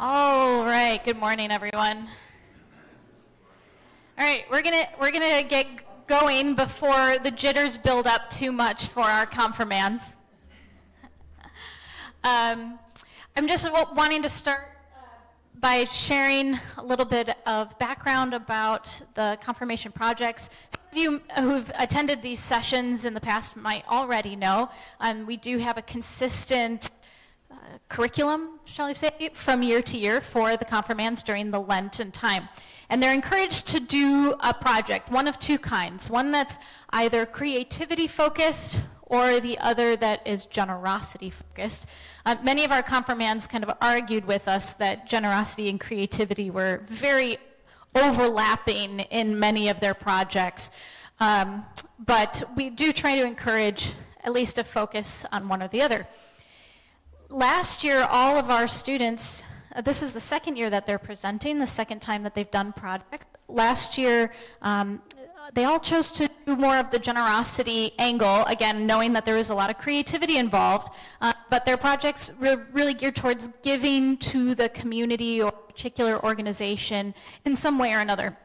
All right, good morning, everyone. All right, we're gonna get going before the jitters build up too much for our confirmands. I'm just wanting to start by sharing a little bit of background about the confirmation projects. Some of you who've attended these sessions in the past might already know we do have a consistent curriculum, shall we say, from year to year for the confirmands during the Lenten time. And they're encouraged to do a project, one of two kinds. One that's either creativity focused or the other that is generosity focused. Many of our confirmands kind of argued with us that generosity and creativity were very overlapping in many of their projects. But we do try to encourage at least a focus on one or the other. Last year, all of our students, this is the second year that they're presenting, the second time that they've done projects. Last year, they all chose to do more of the generosity angle, again, knowing that there was a lot of creativity involved, but their projects were really geared towards giving to the community or particular organization in some way or another.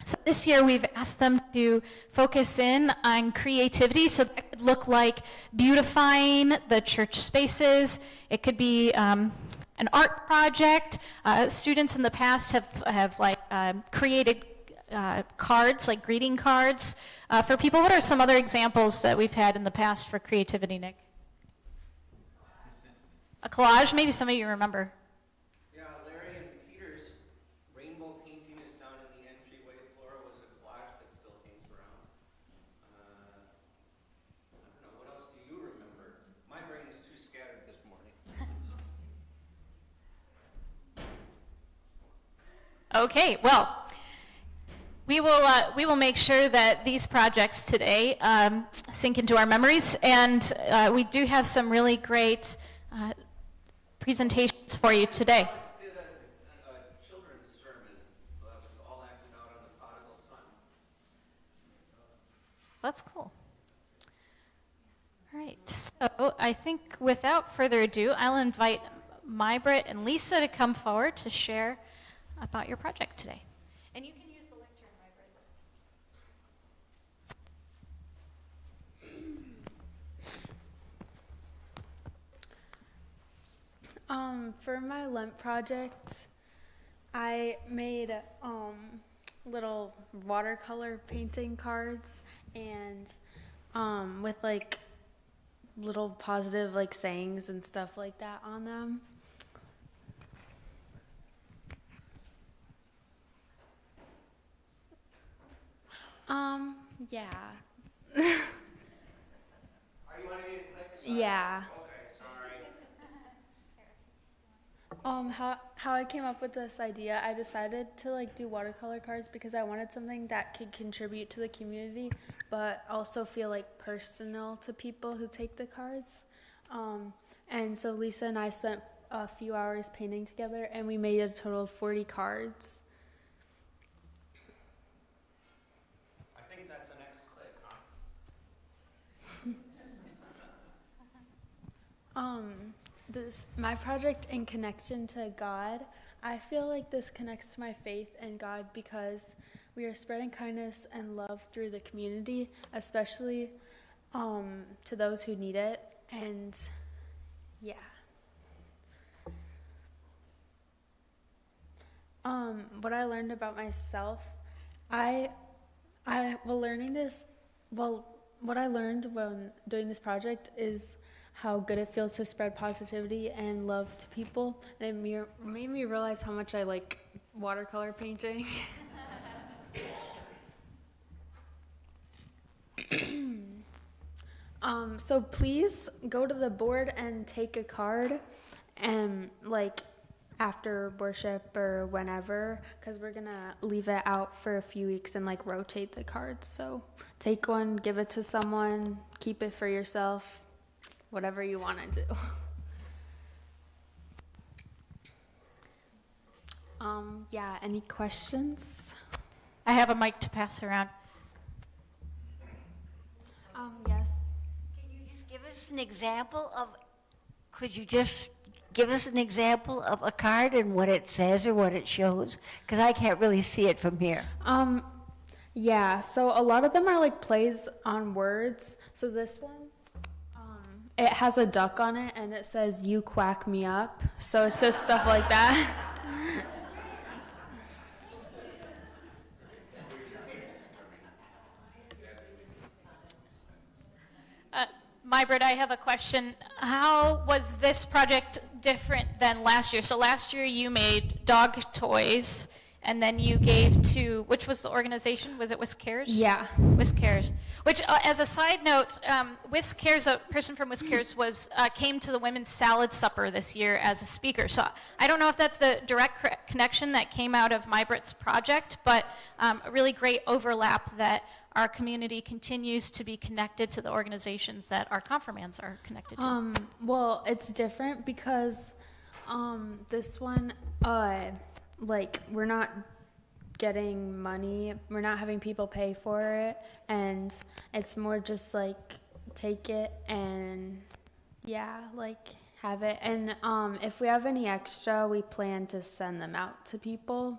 So this year we've asked them to focus in on creativity, so that could look like beautifying the church spaces. It could be an art project. Students in the past have created cards, like greeting cards for people. What are some other examples that we've had in the past for creativity, Nick? A collage, maybe some of you remember. Okay, well, we will make sure that these projects today sink into our memories, and we do have some really great presentations for you today. Did a children's sermon that was all acted out on the prodigal son. That's cool. All right, so I think without further ado, I'll invite Mybrit and Lisa to come forward to share about your project today. And you can use the lectern, Mybrit. For my Lent project, I made little watercolor painting cards and with like little positive like sayings and stuff like that on them. Yeah. Are you wanting me to click? Yeah. Okay, sorry. How I came up with this idea, I decided to like do watercolor cards because I wanted something that could contribute to the community, but also feel like personal to people who take the cards. And so Lisa and I spent a few hours painting together, and we made a total of 40 cards. My project in connection to God, I feel like this connects to my faith in God because we are spreading kindness and love through the community, especially to those who need it, and yeah. What I learned about myself, what I learned when doing this project is how good it feels to spread positivity and love to people. And it made me realize how much I like watercolor painting. So please go to the board and take a card and like after worship or whenever, because we're gonna leave it out for a few weeks and like rotate the cards. So take one, give it to someone, keep it for yourself, whatever you want to do. Yeah, any questions? I have a mic to pass around. Yes. Can you just give us an example of, could you just give us an example of a card and what it says or what it shows? Because I can't really see it from here. Yeah, so a lot of them are like plays on words. So this one, it has a duck on it and it says, "You quack me up." So it's just stuff like that. Mybrit, I have a question. How was this project different than last year? So last year you made dog toys, and then you gave to, which was the organization? Was it Whisk Cares? Yeah. Whisk Cares. Which, as a side note, Whisk Cares, a person from Whisk Cares came to the Women's Salad Supper this year as a speaker. So I don't know if that's the direct connection that came out of Mybrit's project, but a really great overlap that our community continues to be connected to the organizations that our confirmands are connected to. Well, it's different because this one, like, we're not getting money, we're not having people pay for it, and it's more just like take it and yeah, like have it. And if we have any extra, we plan to send them out to people.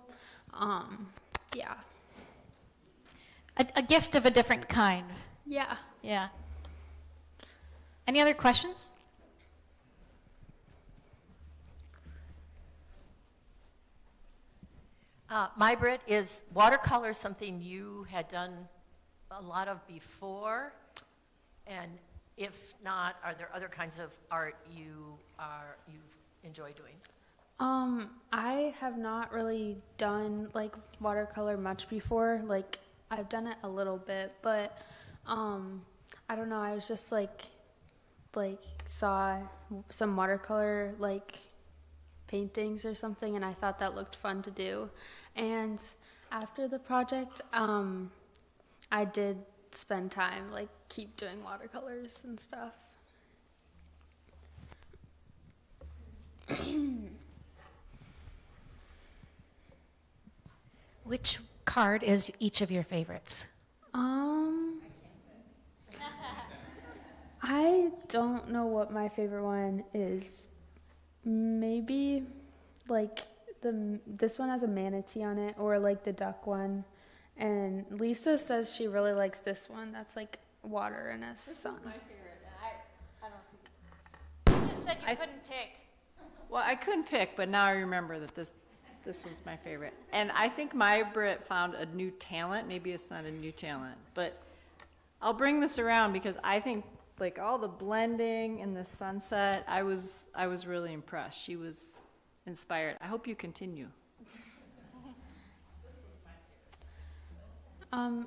Yeah. A gift of a different kind. Yeah. Yeah. Any other questions? Mybrit, is watercolor something you had done a lot of before? And if not, are there other kinds of art you enjoy doing? I have not really done like watercolor much before. Like I've done it a little bit, but I don't know. I was just like saw some watercolor like paintings or something, and I thought that looked fun to do. And after the project, I did spend time like keep doing watercolors and stuff. Which card is each of your favorites? I don't know what my favorite one is. Maybe like this one has a manatee on it, or like the duck one. And Lisa says she really likes this one. That's like water and a sun. This is my favorite, and I don't think. You just said you couldn't pick. Well, I couldn't pick, but now I remember that this was my favorite. And I think Mybrit found a new talent. Maybe it's not a new talent, but I'll bring this around because I think like all the blending and the sunset, I was really impressed. She was inspired. I hope you continue.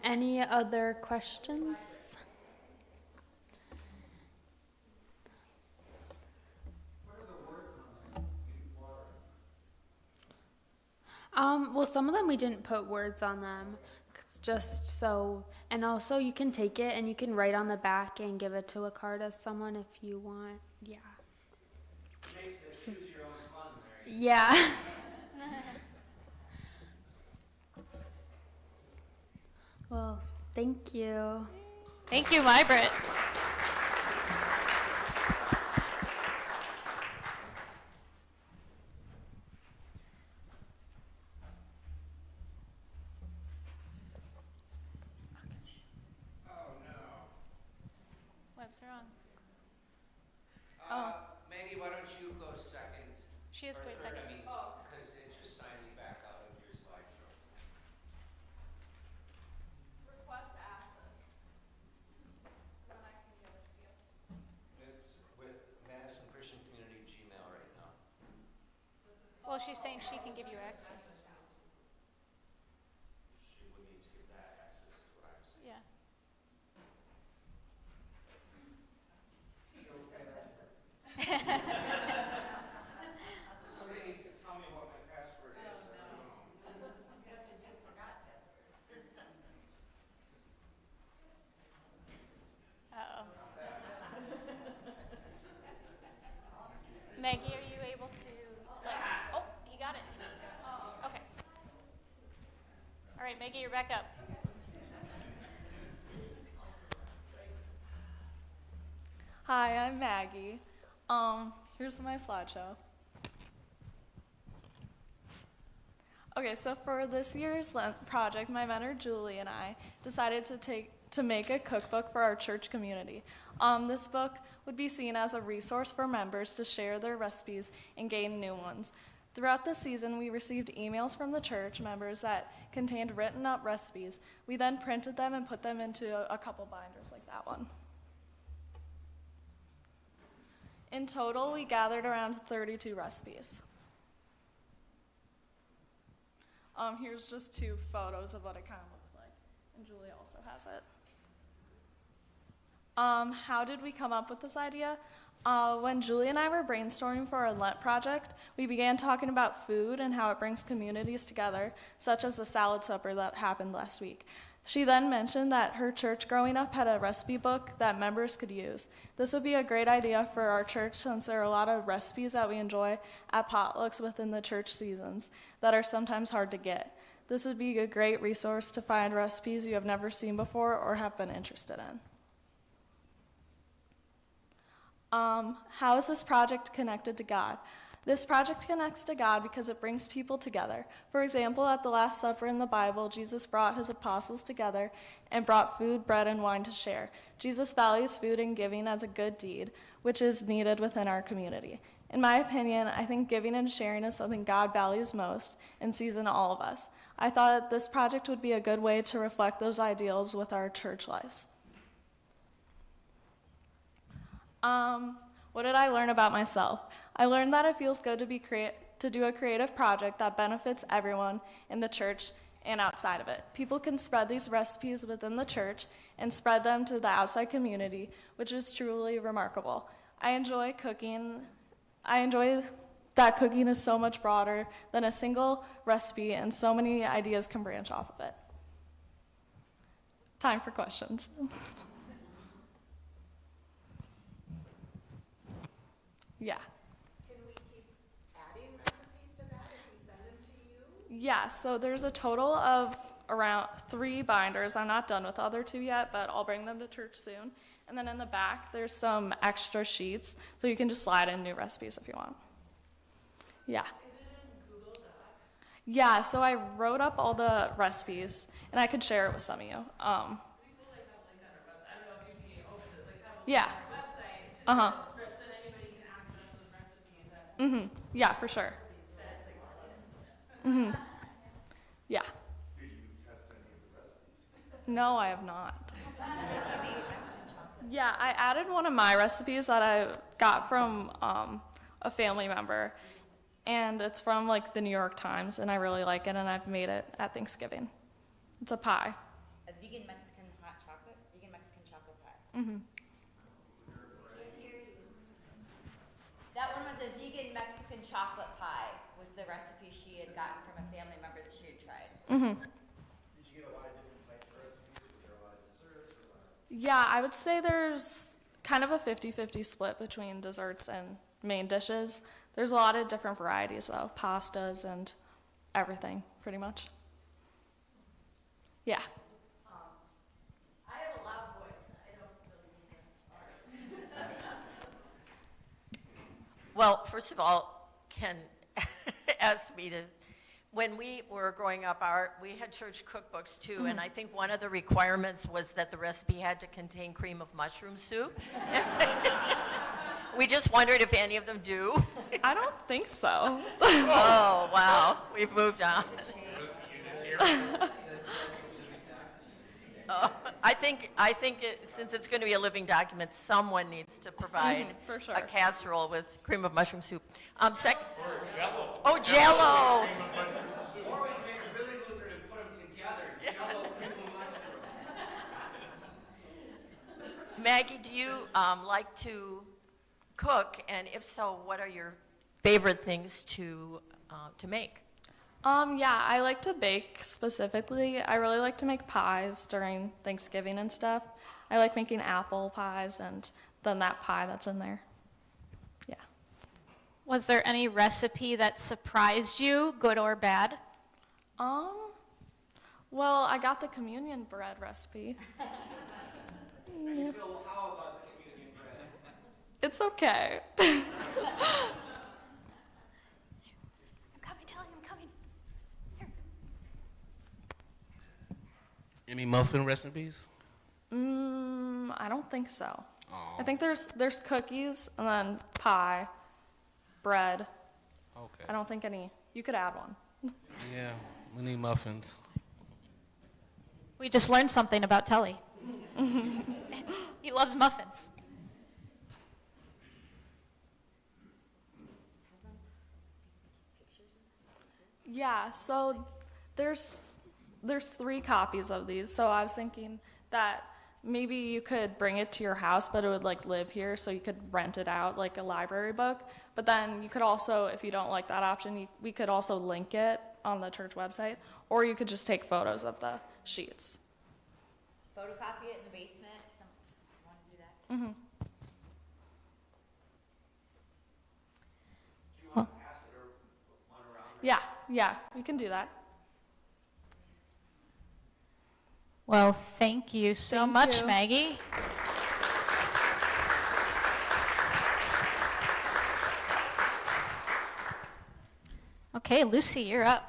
Any other questions? Well, some of them we didn't put words on them, just so, and also you can take it and you can write on the back and give it to a card as someone if you want. Yeah. Makes it choose your own fun there. Yeah. Well, thank you. Thank you, Mybrit. What's wrong? Maggie, why don't you go second? She is Or quite third, second. I mean, because it just signed me back out of your slideshow. Request access. Then I can give it to you. It's with Madison Christian Community Gmail right now. Well, she's saying she can give you access. She would need to give that access, is what I'm saying. Yeah. Somebody needs to tell me what my password is. I don't know. Uh-oh. Maggie, are you able to, like, oh, he got it. Okay. All right, Maggie, you're back up. Hi, I'm Maggie. Here's my slideshow. Okay, so for this year's Lent project, my mentor Julie and I decided to make a cookbook for our church community. This book would be seen as a resource for members to share their recipes and gain new ones. Throughout the season, we received emails from the church members that contained written up recipes. We then printed them and put them into a couple binders like that one. In total, we gathered around 32 recipes. Here's just 2 photos of what it kind of looks like, and Julie also has it. How did we come up with this idea? When Julie and I were brainstorming for our Lent project, we began talking about food and how it brings communities together, such as the salad supper that happened last week. She then mentioned that her church growing up had a recipe book that members could use. This would be a great idea for our church since there are a lot of recipes that we enjoy at potlucks within the church seasons that are sometimes hard to get. This would be a great resource to find recipes you have never seen before or have been interested in. How is this project connected to God? This project connects to God because it brings people together. For example, at the Last Supper in the Bible, Jesus brought his apostles together and brought food, bread, and wine to share. Jesus values food and giving as a good deed, which is needed within our community. In my opinion, I think giving and sharing is something God values most and sees in all of us. I thought that this project would be a good way to reflect those ideals with our church lives. What did I learn about myself? I learned that it feels good to do a creative project that benefits everyone in the church and outside of it. People can spread these recipes within the church and spread them to the outside community, which is truly remarkable. I enjoy cooking. I enjoy that cooking is so much broader than a single recipe, and so many ideas can branch off of it. Time for questions. Yeah. Can we keep adding recipes to that if we send them to you? Yeah, so there's a total of around 3 binders. I'm not done with the other 2 yet, but I'll bring them to church soon. And then in the back, there's some extra sheets, so you can just slide in new recipes if you want. Yeah. Is it in Google Docs? Yeah, so I wrote up all the recipes, and I could share it with some of you. Yeah. Uh-huh. Mm-hmm. Yeah, for sure. Mm-hmm. Yeah. Did you test any of the recipes? No, I have not. Yeah, I added one of my recipes that I got from a family member, and it's from like the New York Times, and I really like it, and I've made it at Thanksgiving. It's a pie. A vegan Mexican hot chocolate, vegan Mexican chocolate pie. Mm-hmm. That one was a vegan Mexican chocolate pie, was the recipe she had gotten from a family member that she had tried. Mm-hmm. Did you get a lot of different types of recipes? Was there a lot of desserts or a lot of... Yeah, I would say there's kind of a 50-50 split between desserts and main dishes. There's a lot of different varieties though, pastas and everything, pretty much. Yeah. I have a loud voice. I don't really need to. Well, first of all, Ken asked me to, when we were growing up, we had church cookbooks too, and I think one of the requirements was that the recipe had to contain cream of mushroom soup. We just wondered if any of them do. I don't think so. Oh, wow, we've moved on. I think since it's going to be a living document, someone needs to provide for sure. a casserole with cream of mushroom soup. Jello. Oh, Jello. Or we can make a Billy Luther and put them together. Jello, cream of mushroom. Maggie, do you like to cook? And if so, what are your favorite things to make? Yeah, I like to bake specifically. I really like to make pies during Thanksgiving and stuff. I like making apple pies and then that pie that's in there. Yeah. Was there any recipe that surprised you, good or bad? Well, I got the communion bread recipe. Phil, how about the communion bread? It's okay. I'm coming, Telly, I'm coming. Here. Any muffin recipes? I don't think so. I think there's cookies and then pie, bread. Okay. I don't think any. You could add one. Yeah, we need muffins. We just learned something about Telly. He loves muffins. Yeah, so there's 3 copies of these. So I was thinking that maybe you could bring it to your house, but it would like live here, so you could rent it out like a library book. But then you could also, if you don't like that option, we could also link it on the church website, or you could just take photos of the sheets. Photocopy it in the basement if someone wanted to do that. Mm-hmm. Do you want to pass it or one around? Yeah, we can do that. Well, thank you so Thank much, you. Maggie. Okay, Lucy, you're up.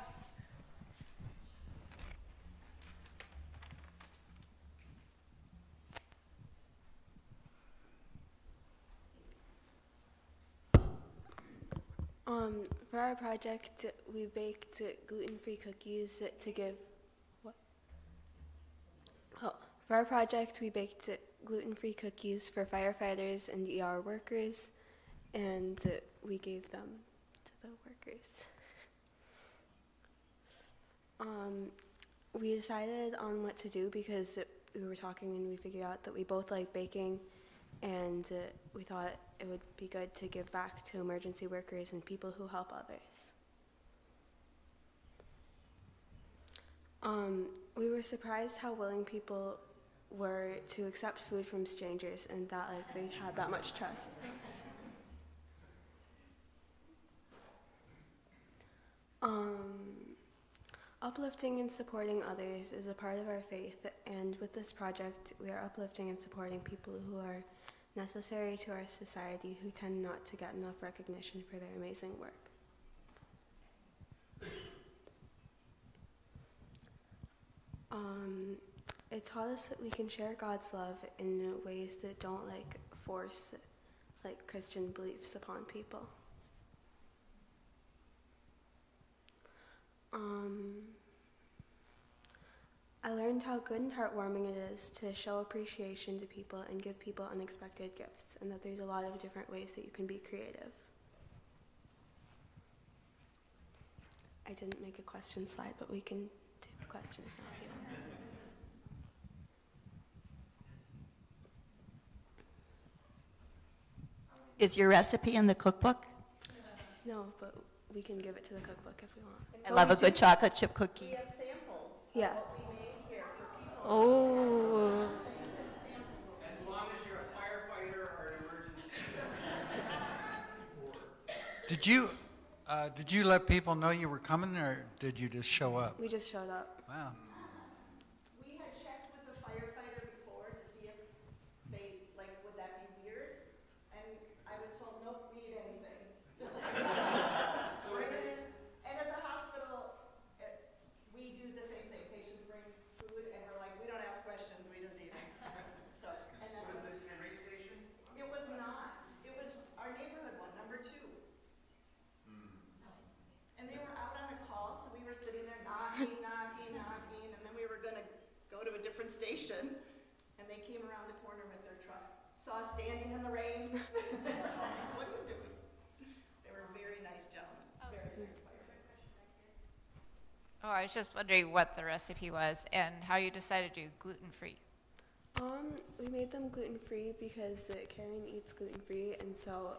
For our project, we baked gluten-free cookies to give. What? Oh, for our project, we baked gluten-free cookies for firefighters and ER workers, and we gave them to the workers. We decided on what to do because we were talking and we figured out that we both like baking, and we thought it would be good to give back to emergency workers and people who help others. We were surprised how willing people were to accept food from strangers and that like they had that much trust. Uplifting and supporting others is a part of our faith, and with this project, we are uplifting and supporting people who are necessary to our society who tend not to get enough recognition for their amazing work. It taught us that we can share God's love in ways that don't force Christian beliefs upon people. I learned how good and heartwarming it is to show appreciation to people and give people unexpected gifts, and that there's a lot of different ways that you can be creative. I didn't make a question slide, but we can do questions now if you want. Is your recipe in the cookbook? No, but we can give it to the cookbook if we want. I love a good chocolate chip cookie. Yeah. Oh. As long as you're a firefighter or an emergency. Did you let people know you were coming, or did you just show up? We just showed up. Wow. We had checked with the firefighter before to see if they, would that be weird? And I was told, nope, we eat anything. And at the hospital, we do the same thing. Patients bring food, and we're like, we don't ask questions, we just eat it. So was this Henry Station? It was not. It was our neighborhood one, number 2. And they were out on a call, so we were sitting there knocking, and then we were gonna go to a different station, and they came around the corner with their truck, saw us standing in the rain. They were like, what are you doing? They were very nice gentlemen, very nice firefighters. Oh, I was just wondering what the recipe was and how you decided to do gluten-free. We made them gluten-free because Karen eats gluten-free, and so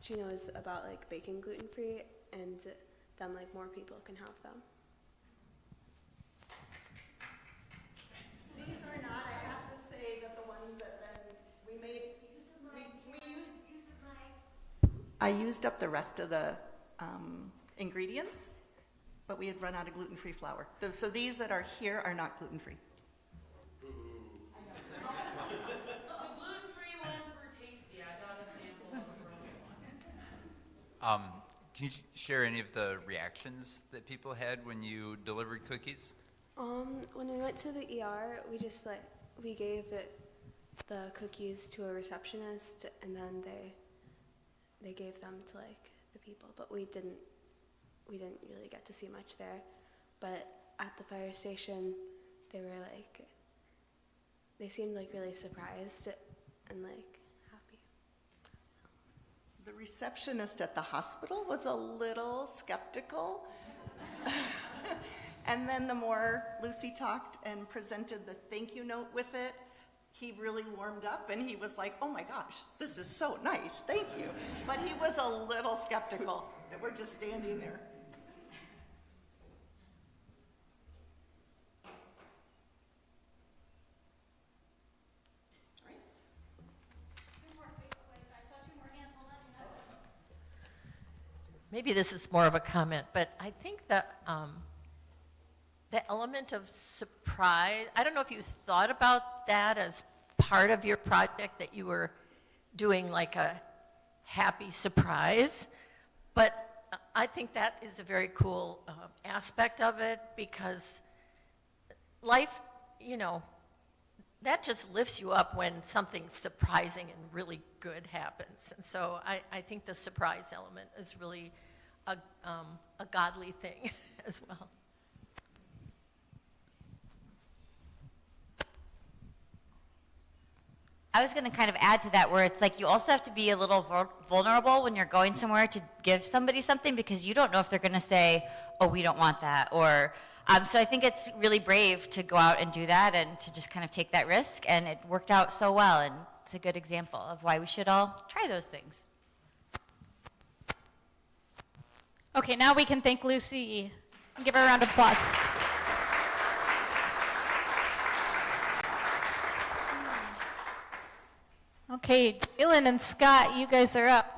she knows about baking gluten-free, and then more people can have them. These are not, I have to say that the ones that then we made, I used up the rest of the ingredients, but we had run out of gluten-free flour. So these that are here are not gluten-free. The gluten-free ones were tasty. I got a sample of the broken one. Can you share any of the reactions that people had when you delivered cookies? When we went to the ER, we gave the cookies to a receptionist, and then they gave them to the people. But we didn't really get to see much there. But at the fire station, they seemed really surprised and happy. The receptionist at the hospital was a little skeptical. And then the more Lucy talked and presented the thank you note with it, he really warmed up and he was like, oh my gosh, this is so nice, thank you. But he was a little skeptical that we're just standing there. Maybe this is more of a comment, but I think that the element of surprise, I don't know if you thought about that as part of your project, that you were doing a happy surprise, but I think that is a very cool aspect of it, because life, that just lifts you up when something surprising and really good happens. And so I think the surprise element is really a godly thing as well. I was going to kind of add to that, where it's you also have to be a little vulnerable when you're going somewhere to give somebody something, because you don't know if they're going to say, oh, we don't want that, or so I think it's really brave to go out and do that and to just kind of take that risk, and it worked out so well, and it's a good example of why we should all try those things. Okay, now we can thank Lucy and give her a round of applause. Okay, Dylan and Scott, you guys are up.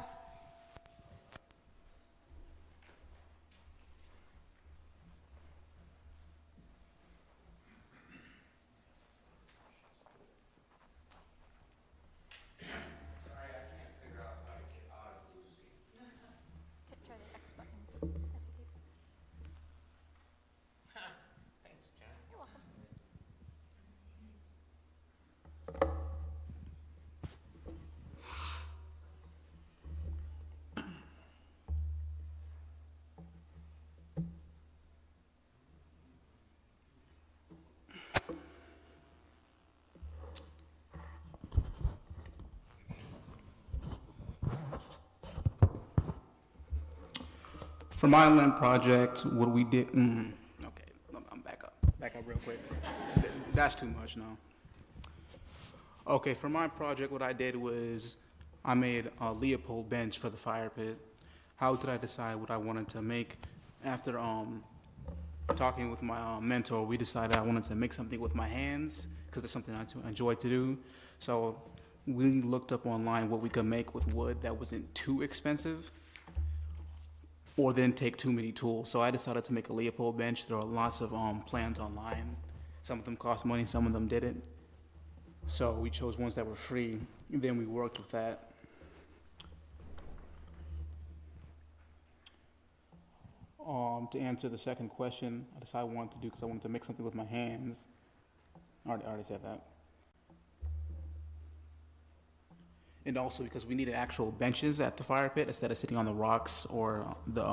For my Lent project, what we did, okay, I'm back up real quick. That's too much now. Okay, for my project, what I did was I made a Leopold bench for the fire pit. How did I decide what I wanted to make? After talking with my mentor, we decided I wanted to make something with my hands, because it's something I enjoy to do. So we looked up online what we could make with wood that wasn't too expensive, or then take too many tools. So I decided to make a Leopold bench. There are lots of plans online. Some of them cost money, some of them didn't. So we chose ones that were free, and then we worked with that. To answer the second question, I decided I wanted to do, because I wanted to make something with my hands. I already said that. And also because we needed actual benches at the fire pit instead of sitting on the rocks or the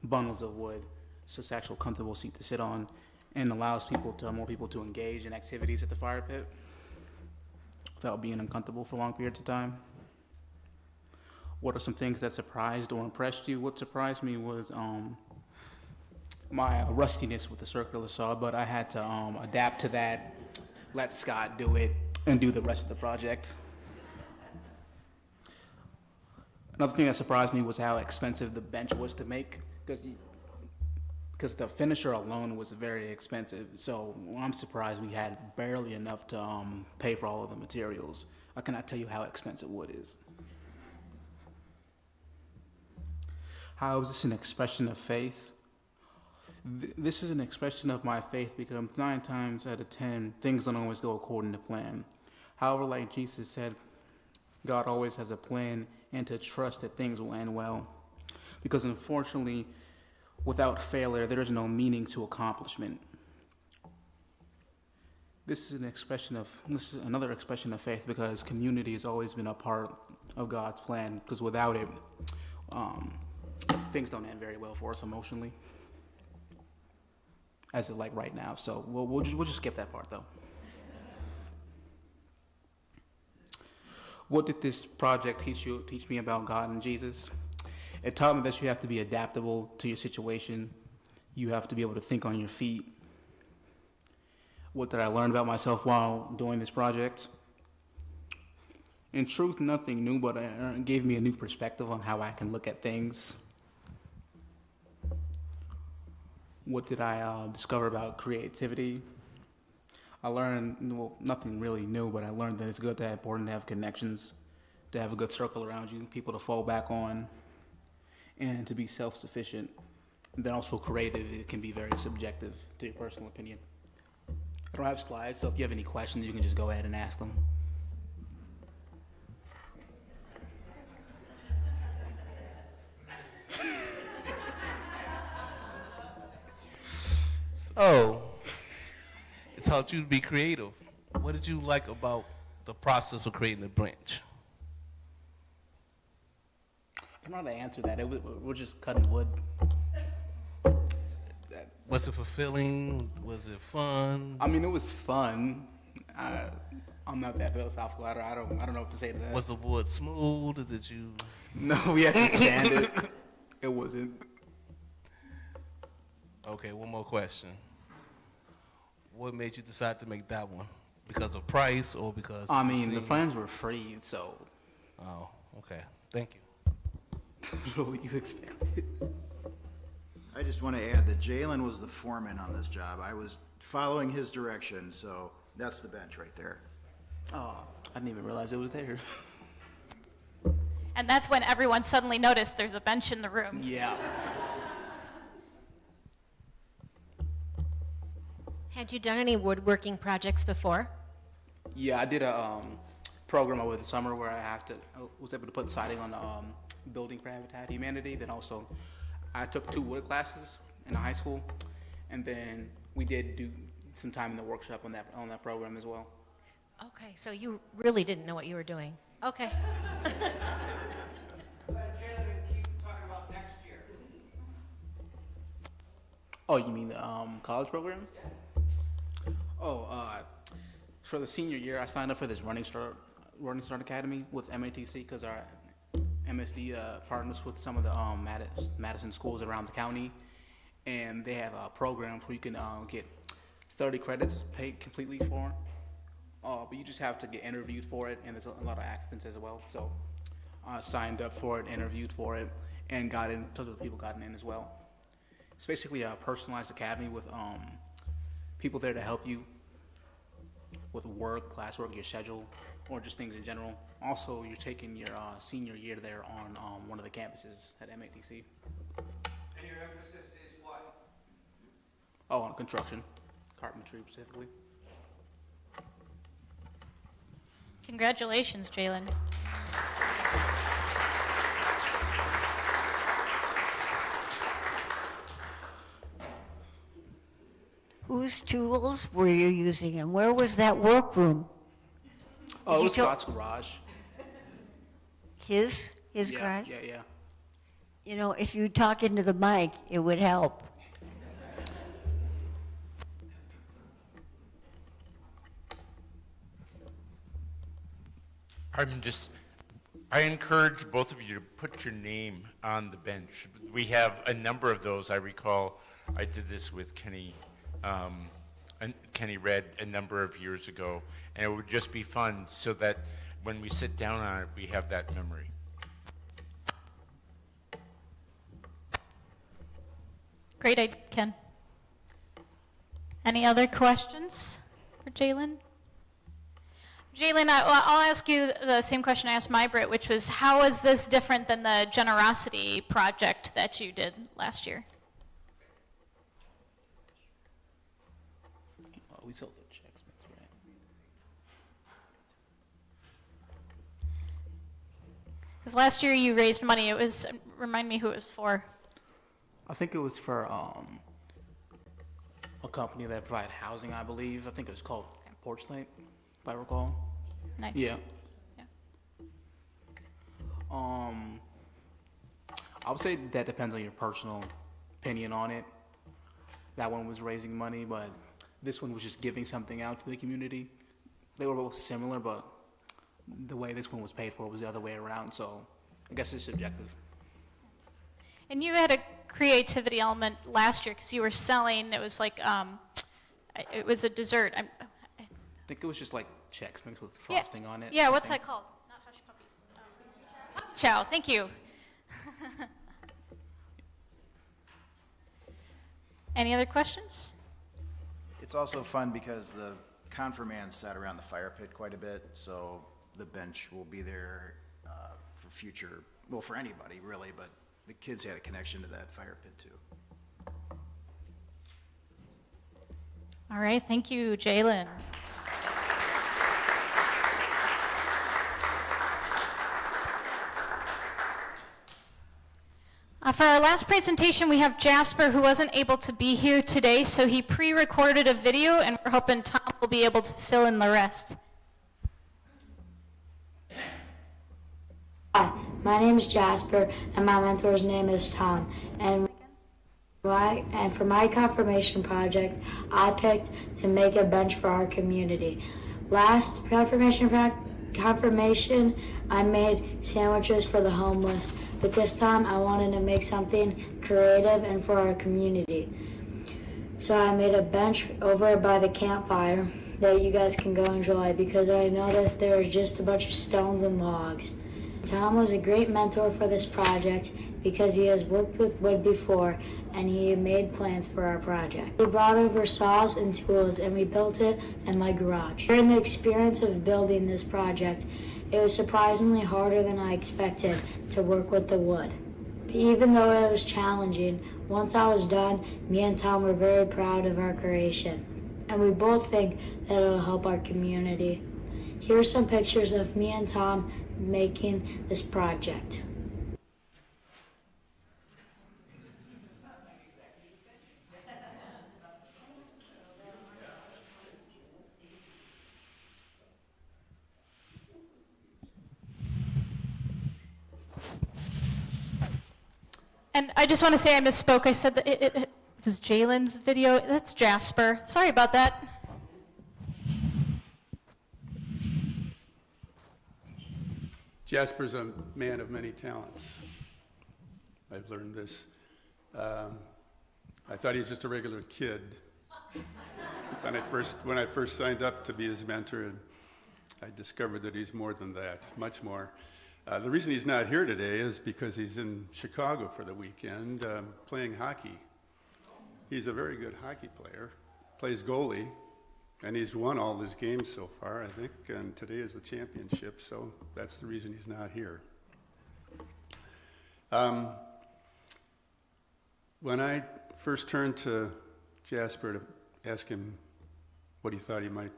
bundles of wood. So it's an actual comfortable seat to sit on, and allows more people to engage in activities at the fire pit without being uncomfortable for long periods of time. What are some things that surprised or impressed you? What surprised me was my rustiness with the circular saw, but I had to adapt to that, let Scott do it, and do the rest of the project. Another thing that surprised me was how expensive the bench was to make, because the finisher alone was very expensive. So I'm surprised we had barely enough to pay for all of the materials. I cannot tell you how expensive wood is. How is this an expression of faith? This is an expression of my faith, because 9 times out of 10, things don't always go according to plan. However, like Jesus said, God always has a plan, and to trust that things will end well. Because unfortunately, without failure, there is no meaning to accomplishment. This is another expression of faith because community has always been a part of God's plan. Because without it, things don't end very well for us emotionally, as it like right now. So we'll just skip that part though. What did this project teach me about God and Jesus? It taught me that you have to be adaptable to your situation. You have to be able to think on your feet. What did I learn about myself while doing this project? In truth, nothing new, but it gave me a new perspective on how I can look at things. What did I discover about creativity? I learned, well, nothing really new, but I learned that it's important to have connections, to have a good circle around you, people to fall back on, and to be self-sufficient. And then also creative, it can be very subjective to your personal opinion. I don't have slides, so if you have any questions, you can just go ahead and ask them. So, it taught you to be creative. What did you like about the process of creating the branch? I don't know how to answer that. We're just cutting wood. Was it fulfilling? Was it fun? I mean, it was fun. I'm not that philosophical. I don't know what to say to that. Was the wood smooth, or did you? No, we had to sand it. It wasn't. Okay, one more question. What made you decide to make that one? Because of price or because? I mean, the plans were free, so. Oh, okay. Thank you. What you expected? I just want to add that Jalen was the foreman on this job. I was following his direction, so that's the bench right there. Oh, I didn't even realize it was there. And that's when everyone suddenly noticed there's a bench in the room. Yeah. Had you done any woodworking projects before? Yeah, I did a program over the summer where I was able to put siding on the building for Habitat Humanity. Then also, I took 2 wood classes in high school, and then we did do some time in the workshop on that program as well. Okay, so you really didn't know what you were doing. Okay. Oh, you mean the college program? Oh, for the senior year, I signed up for this Running Start Academy with MATC because our MSD partners with some of the Madison schools around the county, and they have a program where you can get 30 credits paid completely for. But you just have to get interviewed for it, and there's a lot of applicants as well. So I signed up for it, interviewed for it, and got in. Tons of people gotten in as well. It's basically a personalized academy with people there to help you with work, classwork, your schedule, or just things in general. Also, you're taking your senior year there on one of the campuses at MATC. And your emphasis is what? Oh, on construction, carpentry specifically. Congratulations, Jalen. Whose tools were you using, and where was that workroom? Oh, it was Scott's garage. His Yeah, garage? yeah. You know, if you talk into the mic, it would help. I encourage both of you to put your name on the bench. We have a number of those. I recall I did this with Kenny Red a number of years ago, and it would just be fun so that when we sit down on it, we have that memory. Great idea, Ken. Any other questions for Jalen? Jalen, I'll ask you the same question I asked Mybrit, which was, how is this different than the generosity project that you did last year? Oh, we sold the checks, right? Because last year you raised money. It was, remind me who it was for. I think it was for a company that provided housing, I believe. I think it was called porch light, if I recall. Nice. Yeah. Yeah. I would say that depends on your personal opinion on it. That one was raising money, but this one was just giving something out to the community. They were both similar, but the way this one was paid for was the other way around, so I guess it's subjective. And you had a creativity element last year because you were selling, it was like, it was a dessert. I think it was just like Chex mixed with frosting on it. Yeah, what's that called? Not Hush Puppies. Chow, thank you. Any other questions? It's also fun because the confirmands sat around the fire pit quite a bit, so the bench will be there for future, well, for anybody really, but the kids had a connection to that fire pit too. All right, thank you, Jalen. For our last presentation, we have Jasper, who wasn't able to be here today, so he pre-recorded a video, and we're hoping Tom will be able to fill in the rest. Hi, my name is Jasper, and my mentor's name is Tom. And for my confirmation project, I picked to make a bench for our community. Last confirmation, I made sandwiches for the homeless, but this time I wanted to make something creative and for our community. So I made a bench over by the campfire that you guys can go enjoy because I noticed there was just a bunch of stones and logs. Tom was a great mentor for this project because he has worked with wood before and he made plans for our project. He brought over saws and tools and we built it in my garage. During the experience of building this project, it was surprisingly harder than I expected to work with the wood. Even though it was challenging, once I was done, me and Tom were very proud of our creation. And we both think that it'll help our community. Here are some pictures of me and Tom making this project. And I just want to say I misspoke. I said that it was Jalen's video. That's Jasper. Sorry about that. Jasper's a man of many talents. I've learned this. I thought he was just a regular kid when I first signed up to be his mentor, and I discovered that he's more than that, much more. The reason he's not here today is because he's in Chicago for the weekend playing hockey. He's a very good hockey player, plays goalie, and he's won all his games so far, I think, and today is the championship, so that's the reason he's not here. When I first turned to Jasper to ask him what he thought he might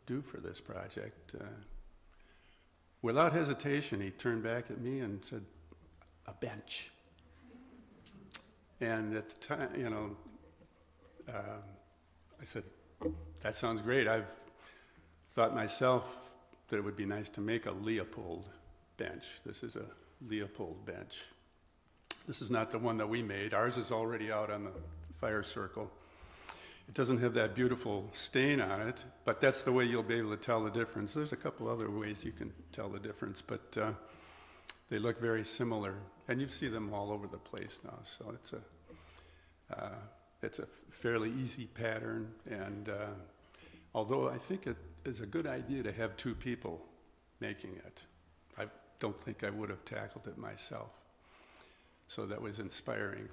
do for this project, without hesitation, he turned back at me and said, "A bench." And at the time, I said, "That sounds great. I've thought myself that it would be nice to make a Leopold bench. This is a Leopold bench. This is not the one that we made. Ours is already out on the fire circle. It doesn't have that beautiful stain on it, but that's the way you'll be able to tell the difference. There's a couple other ways you can tell the difference, but they look very similar, and you see them all over the place now. So it's a fairly easy pattern, and although I think it is a good idea to have two people making it, I don't think I would have tackled it myself. So that was inspiring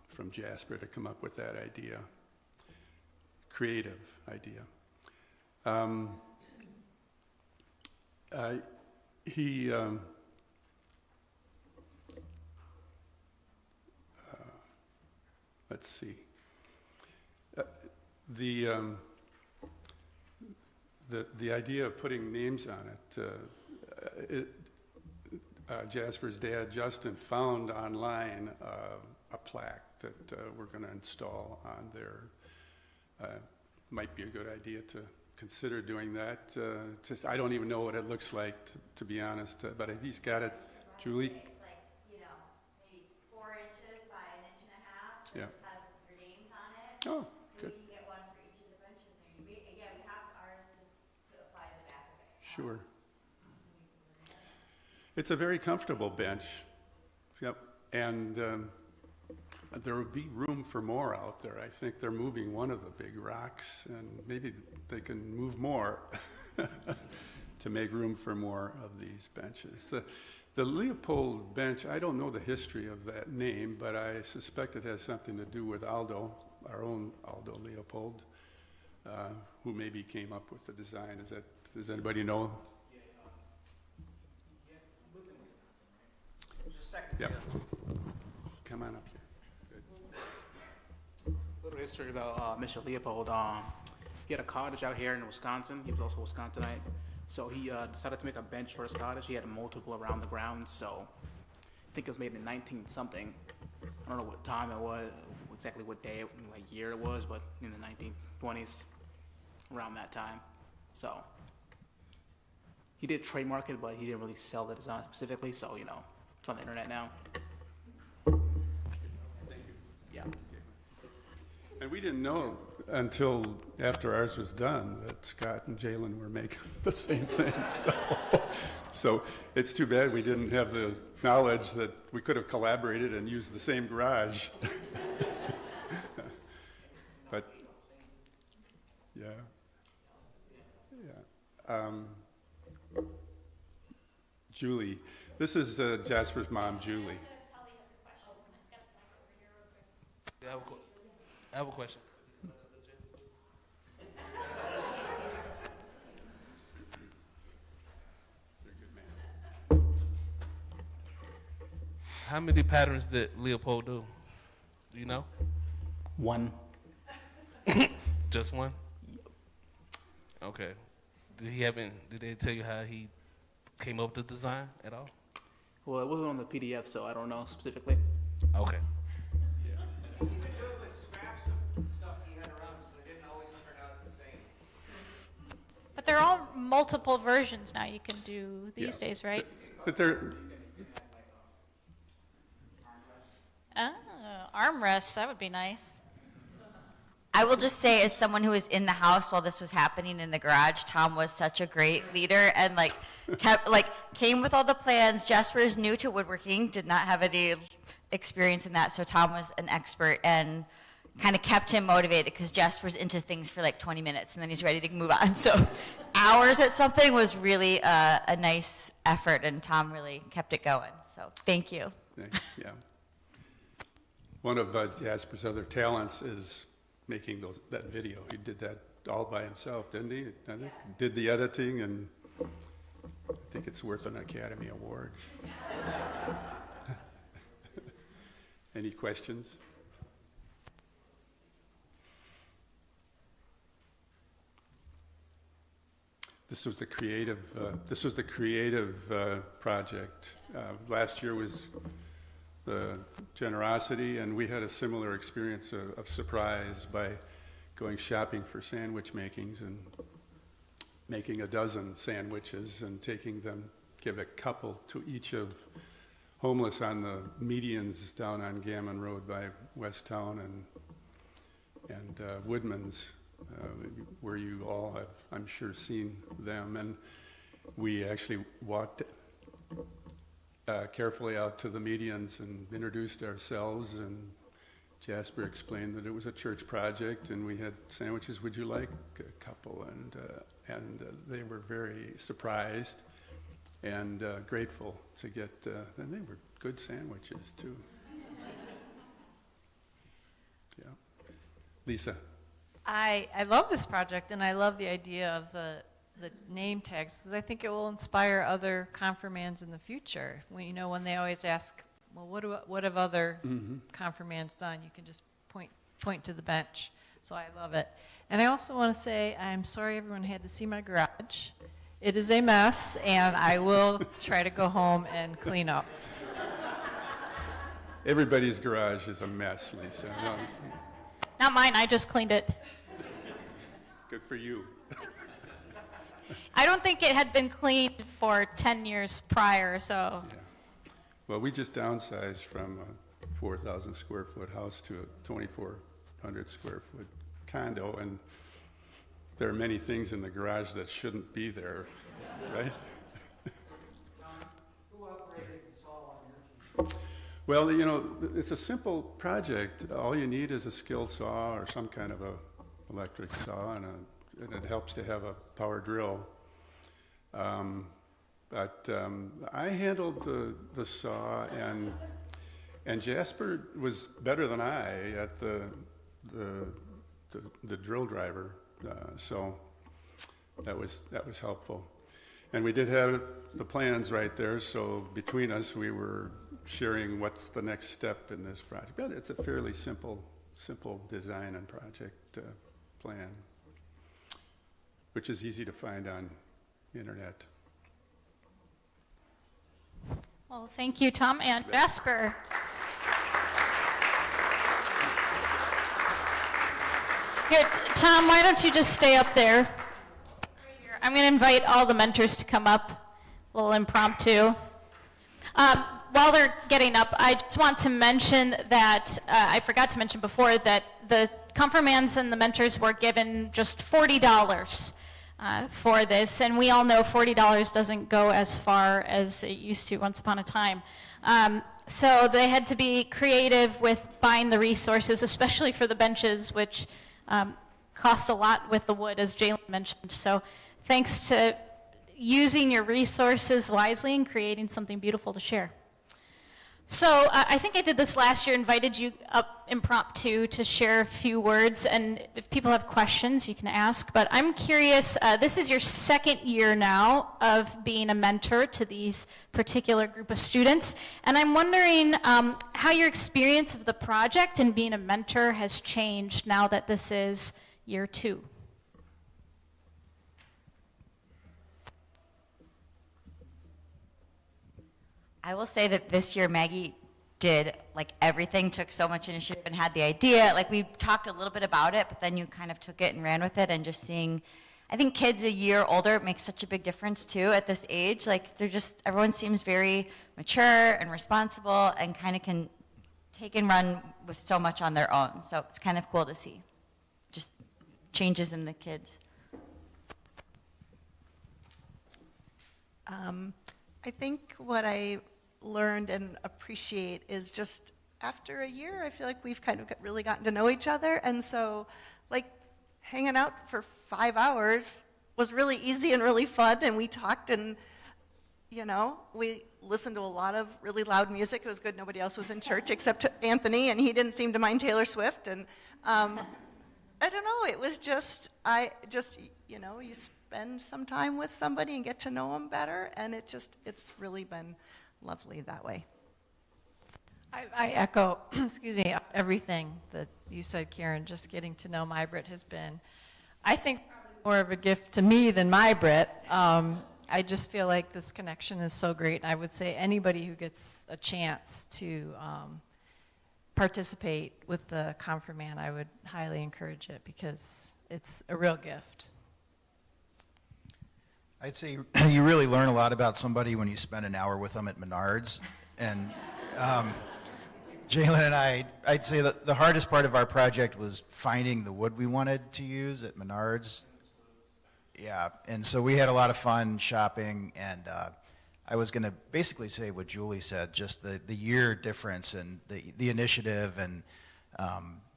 from Jasper to come up with that idea. Creative idea. Let's see. The idea of putting names on it, Jasper's dad, Justin, found online a plaque that we're going to install on there. Might be a good idea to consider doing that. I don't even know what it looks like, to be honest, but he's got it. Julie? It's like, maybe 4 inches by 1.5 inches. So Yeah. it just has your names on it. Oh, So good. you can get one for each of the benches. We have ours to apply to the back of it. Sure. It's a very comfortable bench. Yep. And there would be room for more out there. I think they're moving one of the big rocks, and maybe they can move more to make room for more of these benches. The Leopold bench, I don't know the history of that name, but I suspect it has something to do with Aldo, our own Aldo Leopold, who maybe came up with the design. Does anybody know? Yeah. Come on up here. Good. A little history about Mr. Leopold. He had a cottage out here in Wisconsin. He was also a Wisconsinite. So he decided to make a bench for his cottage. He had multiple around the grounds. So I think it was made in 19-something. I don't know what time it was, exactly what day, like year it was, but in the 1920s, around that time. So he did trademark it, but he didn't really sell the design specifically. So, it's on the internet now. Thank you. Yeah. And we didn't know until after ours was done that Scott and Jalen were making the same thing. So it's too bad we didn't have the knowledge that we could have collaborated and used the same garage. But yeah. Julie, this is Jasper's mom, Julie. I have a question. How many patterns did Leopold do? Do you know? One. Just one? Okay. Did they tell you how he came up with the design at all? Well, it wasn't on the PDF, so I don't know specifically. Okay. You could do it with scraps of stuff he had around, so it didn't always turn out the same. But there are all multiple versions now you can do these Yeah. days, right? But they're, Oh, armrests, that would be nice. I will just say, as someone who was in the house while this was happening in the garage, Tom was such a great leader and came with all the plans. Jasper is new to woodworking, did not have any experience in that, so Tom was an expert and kind of kept him motivated because Jasper's into things for like 20 minutes and then he's ready to move on. So hours at something was really a nice effort, and Tom really kept it going. So thank you. thanks, yeah. One of Jasper's other talents is making that video. He did that all by himself, didn't he? I think did the editing, and I think it's worth an Academy Award. Any questions? This was the creative project. Last year was the generosity, and we had a similar experience of surprise by going shopping for sandwich makings and making a dozen sandwiches and taking them, give a couple to each of homeless on the medians down on Gammon Road by West Town and Woodman's, where you all have, I'm sure, seen them. And we actually walked carefully out to the medians and introduced ourselves, and Jasper explained that it was a church project, and we had sandwiches. Would you like a couple? And they were very surprised and grateful to get, and they were good sandwiches too. Yeah. Lisa. I love this project, and I love the idea of the name tags, because I think it will inspire other confirmands in the future. When they always ask, well, what have other confirmands done? You can just point to the bench. So I love it. And I also want to say I'm sorry everyone had to see my garage. It is a mess, and I will try to go home and clean up. Everybody's garage is a mess, Lisa. No, Not mine, I just cleaned it. good for you. I don't think it had been cleaned for 10 years prior, so. Yeah. Well, we just downsized from a 4,000 square foot house to a 2,400 square foot condo, and there are many things in the garage that shouldn't be there, right? Who operated the saw on your team? Well, you know, it's a simple project. All you need is a skill saw or some kind of a electric saw, and it helps to have a power drill. But I handled the saw, and Jasper was better than I at the drill driver, so that was helpful. And we did have the plans right there, so between us we were sharing what's the next step in this project. But it's a fairly simple design and project plan, which is easy to find on the internet. Well, thank you, Tom and Jasper. Here, Tom, why don't you just stay up there? I'm going to invite all the mentors to come up, a little impromptu. While they're getting up, I just want to mention that, I forgot to mention before, that the confirmands and the mentors were given just $40 for this, and we all know $40 doesn't go as far as it used to once upon a time. So they had to be creative with buying the resources, especially for the benches, which cost a lot with the wood, as Jalen mentioned. So thanks to using your resources wisely and creating something beautiful to share. So I think I did this last year, invited you up impromptu to share a few words, and if people have questions, you can ask. But I'm curious, this is your second year now of being a mentor to these particular group of students, and I'm wondering how your experience of the project and being a mentor has changed now that this is year 2. I will say that this year Maggie did like everything, took so much initiative and had the idea. Like we talked a little bit about it, but then you kind of took it and ran with it, and just seeing, I think kids a year older makes such a big difference too at this age. Like they're just, everyone seems very mature and responsible and kind of can take and run with so much on their own. So it's kind of cool to see just changes in the kids. I think what I learned and appreciate is just after a year, I feel like we've kind of really gotten to know each other. And so, like, hanging out for 5 hours was really easy and really fun. And we talked and, you know, we listened to a lot of really loud music. It was good. Nobody else was in church except Anthony, and he didn't seem to mind Taylor Swift. And I don't know, it was just, you know, you spend some time with somebody and get to know them better, and it's really been lovely that way. I echo, excuse me, everything that you said, Karen. Just getting to know MyBrit has been, I think, probably more of a gift to me than MyBrit. I just feel like this connection is so great, and I would say anybody who gets a chance to participate with the Confirmand, I would highly encourage it because it's a real gift. I'd say you really learn a lot about somebody when you spend an hour with them at Menards. And Jalen and I'd say that the hardest part of our project was finding the wood we wanted to use at Menards. Yeah, and so we had a lot of fun shopping, and I was going to basically say what Julie said, just the year difference and the initiative, and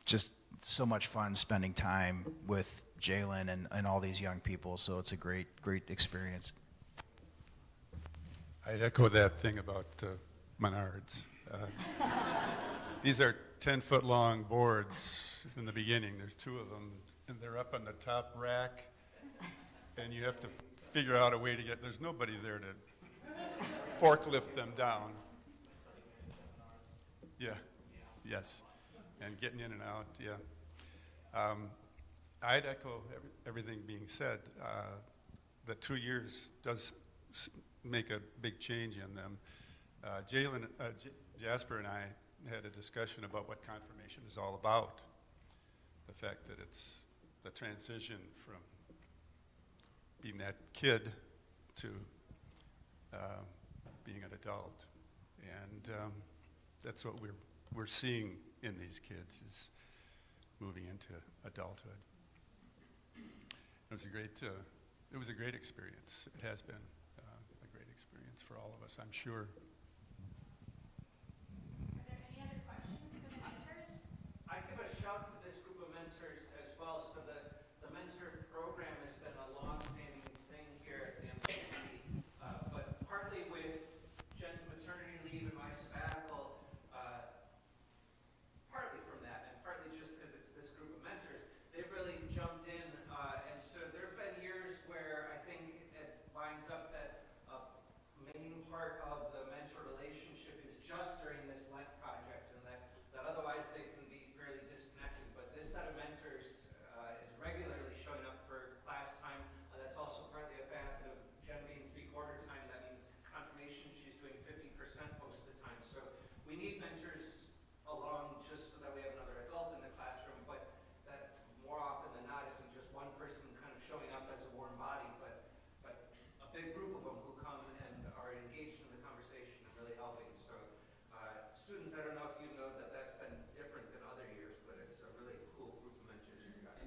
just so much fun spending time with Jalen and all these young people, so it's a great experience. I'd echo that thing about Menards. These are 10-foot long boards in the beginning. There's 2 of them, and they're up on the top rack, and you have to figure out a way to get, there's nobody there to forklift them down. Yeah, yes, and getting in and out, yeah. I'd echo everything being said. The 2 years does make a big change in them. Jasper and I had a discussion about what confirmation is all about. The fact that it's the transition from being that kid to being an adult. And that's what we're seeing in these kids, is moving into adulthood. It was a great experience. It has been a great experience for all of us, I'm sure. Are there any other questions for the mentors? I give a shout to this group of mentors as well. So the mentor program has been a long-standing thing here at the MCC, but partly with Jen's maternity leave and my sabbatical, partly from that, and partly just because it's this group of mentors, they've really jumped in, and so there have been years where I think it winds up that a main part of the mentor relationship is just during this Lent project, and that otherwise they can be fairly disconnected. But this set of mentors is regularly showing up for class time. That's also partly a facet of Jen being three-quarter time. That means confirmation, she's doing 50% most of the time. So we need mentors along just so that we have another adult in the classroom, but that more often than not isn't just one person kind of showing up as a warm body, but a big group of them who come and are engaged in the conversation and really helping. So students, I don't know if you know that that's been different than other years, but it's a really cool group of mentors you got.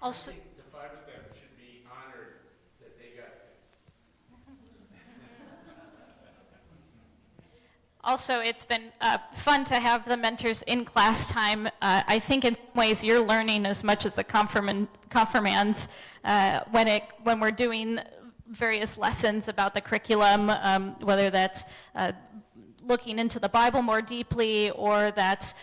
Also, I think the 5 of them should be honored that they got it. Also, it's been fun to have the mentors in class time. I think in some ways you're learning as much as the confirmands when we're doing various lessons about the curriculum, whether that's looking into the Bible more deeply, or that's,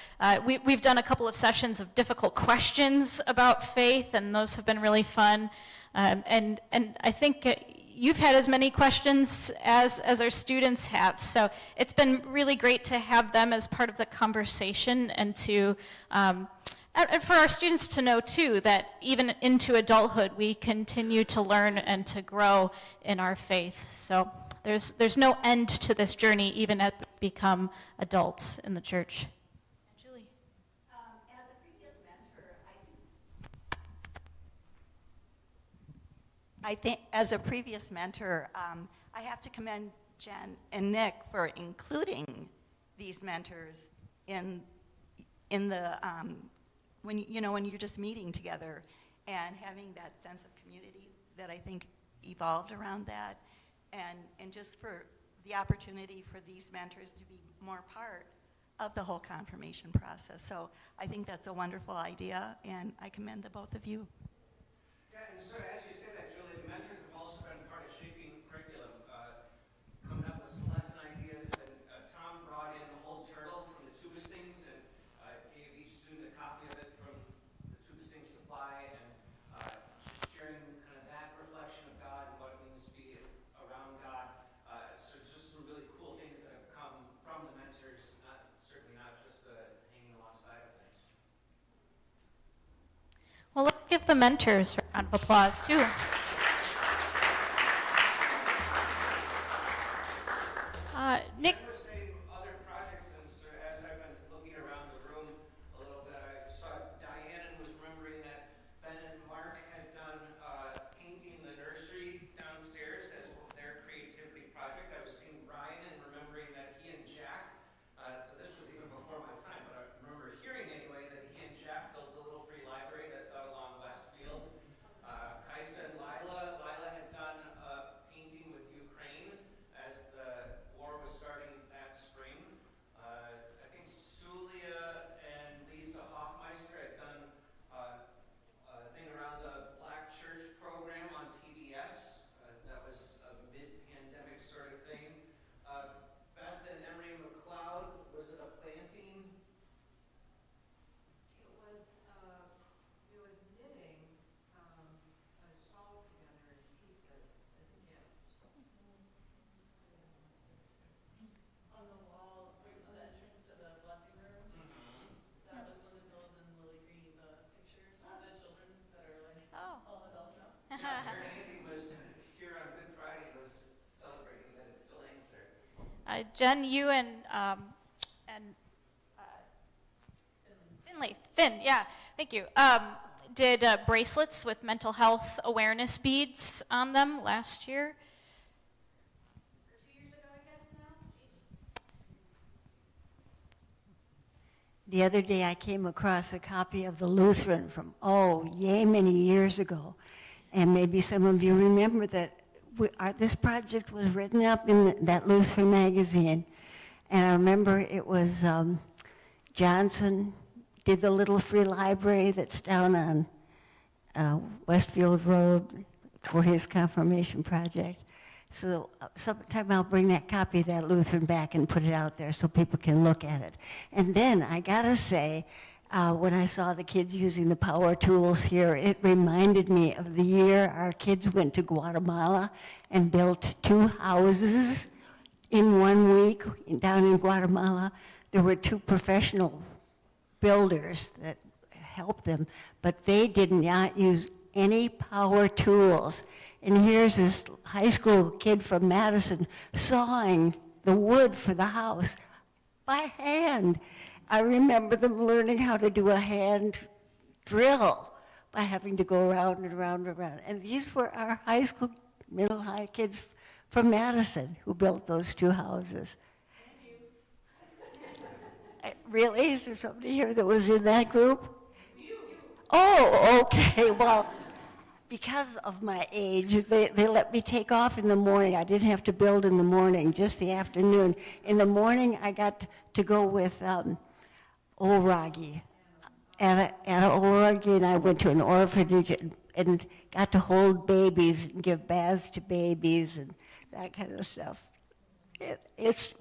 we've done a couple of sessions of difficult questions about faith, and those have been really fun. And I think you've had as many questions as our students have. So it's been really great to have them as part of the conversation, and to and for our students to know too that even into adulthood we continue to learn and to grow in our faith. So there's no end to this journey, even as we become adults in the church. Julie. As a previous mentor, I think as a previous mentor, I have to commend Jen and Nick for including these mentors in the when you're just meeting together, and having that sense of community that I think evolved around that, and just for the opportunity for these mentors to be more part of the whole confirmation process. So I think that's a wonderful idea, and I commend the both of you. Yeah, and so as you say that, Julie, the mentors have also been part of shaping the curriculum, coming up with some lesson ideas, and Tom brought in the whole turtle from the tuba sings and gave each student a copy of it from the tuba sing supply, and sharing kind of that reflection of God and what it means to be around God. So just some really cool things that have come from the mentors, certainly not just hanging alongside of things. Well, let's give the mentors a round of applause too. Nick. I was saying other projects, and so as I've been looking around the room a little bit, I saw Diane and was remembering that Ben and Mark had done painting the nursery downstairs as their creativity project. I was seeing Ryan and remembering that he and Jack, this was even before my time, but I remember hearing anyway that he and Jack built the little free library that's out along Westfield. Kaisa and Lila had done painting with Ukraine as the war was starting that spring. I think Sulia and Lisa Hoffmeister had done a thing around the Black Church program on PBS. That was a mid-pandemic sort of thing. Beth and Emery McLeod, was it a planting? It was knitting a shawl together in pieces as a gift. On the wall, right on the entrance to the blessing room, that was Linda Mills and Lily Green, the pictures of the children that are like all adults now. Andy was here on Good Friday, was celebrating that it still hangs there. Jen, you and Finn, yeah, thank you. did bracelets with mental health awareness beads on them last year. The other day, I came across a copy of the Lutheran from, yay, many years ago. And maybe some of you remember that this project was written up in that Lutheran magazine. And I remember it was Johnson did the little free library that's down on Westfield Road for his confirmation project. So sometime I'll bring that copy of that Lutheran back and put it out there so people can look at it. And then I gotta say, when I saw the kids using the power tools here, it reminded me of the year our kids went to Guatemala and built 2 houses in 1 week down in Guatemala. There were 2 professional builders that helped them, but they did not use any power tools. And here's this high school kid from Madison sawing the wood for the house by hand. I remember them learning how to do a hand drill by having to go around and around and around. And these were our high school, middle high kids from Madison who built those 2 houses. Really? Is there somebody here that was in that group? Oh, okay. Well, because of my age, they let me take off in the morning. I didn't have to build in the morning, just the afternoon. In the morning, I got to go with Old Raggy. And Old Raggy and I went to an orphanage and got to hold babies and give baths to babies and that kind of stuff. It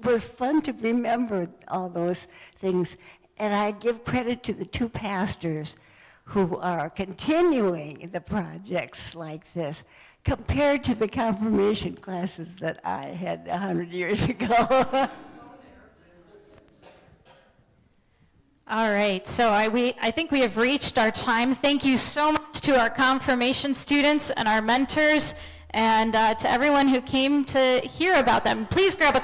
was fun to remember all those things. And I give credit to the 2 pastors who are continuing the projects like this compared to the confirmation classes that I had 100 years ago. All right, so I think we have reached our time. Thank you so much to our confirmation students and our mentors, and to everyone who came to hear about them. Please grab a